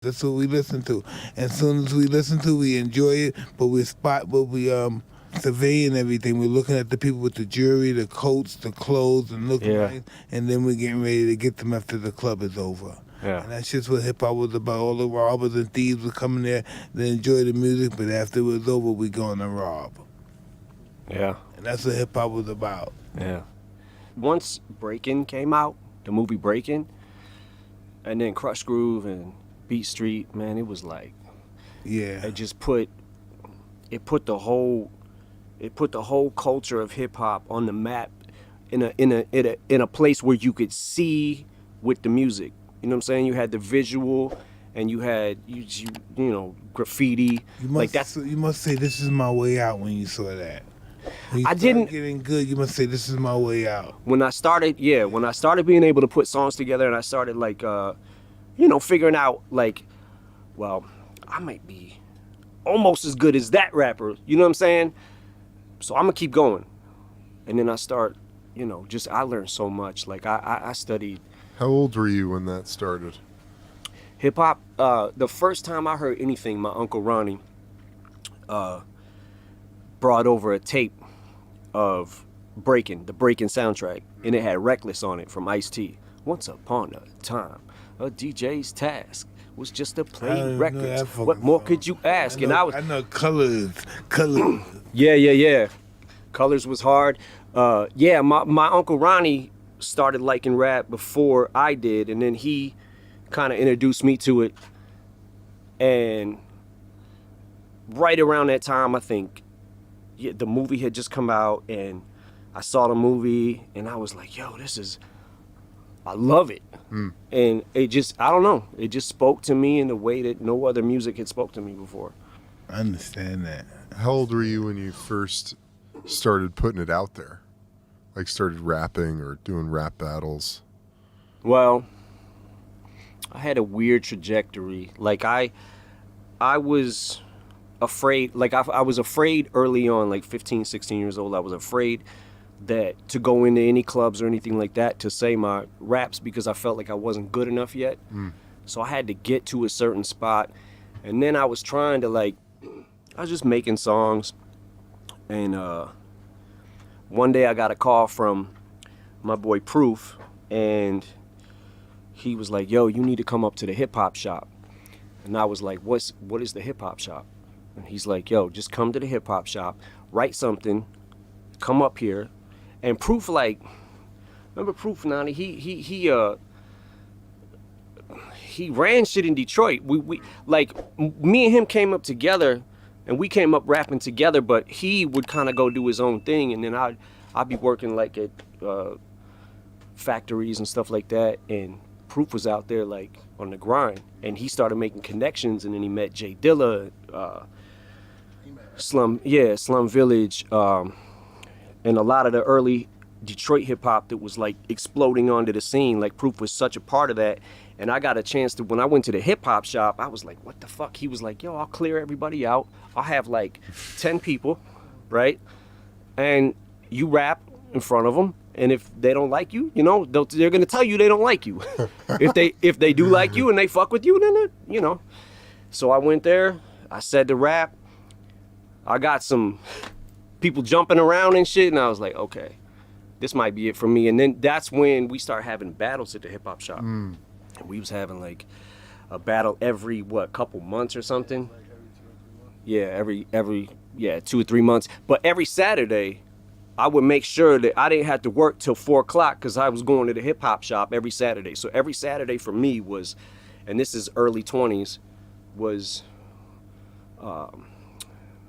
That's what we listen to. And as soon as we listen to, we enjoy it. But we surveying everything. We're looking at the people with the jewelry, the coats, the clothes, and looking nice. And then we're getting ready to get them after the club is over. Yeah. And that's just what hip hop was about. All the robbers and thieves were coming there. They enjoy the music, but after it was over, we going to rob. Yeah. And that's what hip hop was about. Yeah. Once Breakin' came out, the movie Breakin', and then Crush Groove and Beat Street, man, it was like, yeah, it just put the whole culture of hip hop on the map in a place where you could see with the music. You know what I'm saying? You had the visual, and you had you know, graffiti. You must say, "This is my way out" when you saw that. When you getting good, you must say, "This is my way out." When I started being able to put songs together, and I started like, you know, figuring out like, well, I might be almost as good as that rapper. You know what I'm saying? So I'm gonna keep going, and then I start, you know, I learned so much. Like I studied. How old were you when that started? Hip hop. The first time I heard anything, my Uncle Ronnie brought over a tape of the Breakin' soundtrack, and it had Reckless on it from Ice-T. Once upon a time, a DJ's task was just to play records. What more could you ask? I know Colors. Yeah. Colors was hard. My Uncle Ronnie started liking rap before I did, and then he kind of introduced me to it. And right around that time, I think, the movie had just come out, and I saw the movie, and I was like, yo, I love it. And it just, I don't know, it just spoke to me in a way that no other music had spoke to me before. I understand that. How old were you when you first started putting it out there? Like started rapping or doing rap battles? Well, I had a weird trajectory. Like I was afraid, like I was afraid early on, like 15, 16 years old. I was afraid that to go into any clubs or anything like that to say my raps, because I felt like I wasn't good enough yet. So I had to get to a certain spot, and then I was trying to I was just making songs, and one day I got a call from my boy Proof, and he was like, yo, you need to come up to the hip hop shop. And I was like, what is the hip hop shop? And he's like, yo, just come to the hip hop shop, write something, come up here. And Proof, remember Proof, Nani? He ran shit in Detroit. We me and him came up together, and we came up rapping together. But he would kind of go do his own thing, and then I'd be working like at factories and stuff like that. And Proof was out there like on the grind, and he started making connections, and then he met Jay Dilla, Slum Village. And a lot of the early Detroit hip hop that was like exploding onto the scene. Like Proof was such a part of that. And I got a chance to, when I went to the hip hop shop, I was like, what the fuck? He was like, yo, I'll clear everybody out. I'll have like 10 people, right? And you rap in front of them. And if they don't like you, you know, they're gonna tell you they don't like you. if they do like you and they fuck with you, then you know. So I went there, I said the rap. I got some people jumping around and shit, and I was like, okay, this might be it for me. And then that's when we started having battles at the hip hop shop. And we was having like a battle every couple months or something. Yeah, every 2 or 3 months. But every Saturday, I would make sure that I didn't have to work till 4 o'clock because I was going to the hip hop shop every Saturday. So every Saturday for me was, and this is early 20s, was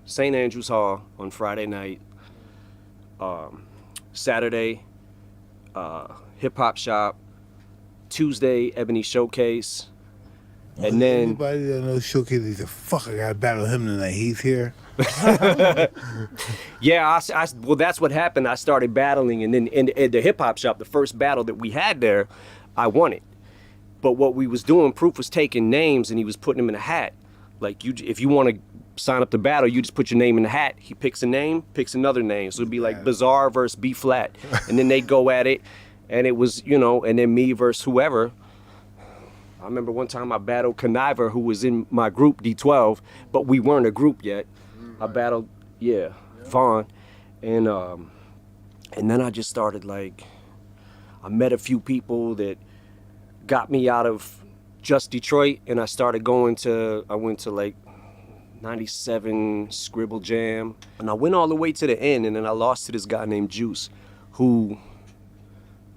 St. Andrews Hall on Friday night, Saturday, hip hop shop, Tuesday, Ebony Showcase, and then anybody that knows Showcase, he said, "Fuck, I gotta battle him tonight. He's here." Yeah, well, that's what happened. I started battling, and then in the hip hop shop, the first battle that we had there, I won it. But what we was doing, Proof was taking names and he was putting them in a hat. Like if you want to sign up to battle, you just put your name in the hat. He picks a name, picks another name. So it'd be like Bizarre versus B Flat, and then they'd go at it, and it was, you know, and then me versus whoever. I remember one time I battled Conniver, who was in my group D12, but we weren't a group yet. I battled, Vaughn, and then I just started like, I met a few people that got me out of just Detroit, and I went to like 97 Scribble Jam, and I went all the way to the end, and then I lost to this guy named Juice, who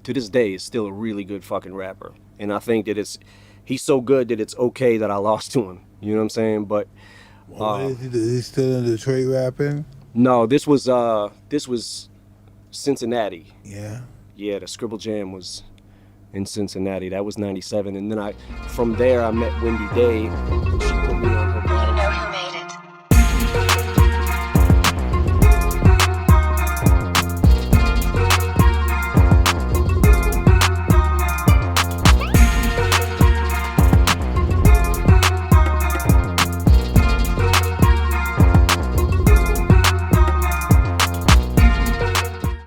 to this day is still a really good fucking rapper. And I think that he's so good that it's okay that I lost to him. You know what I'm saying? But what is he do? He's still in Detroit rapping? no, this was Cincinnati. Yeah. Yeah, the Scribble Jam was in Cincinnati. That was 97. And then from there I met Wendy Day. She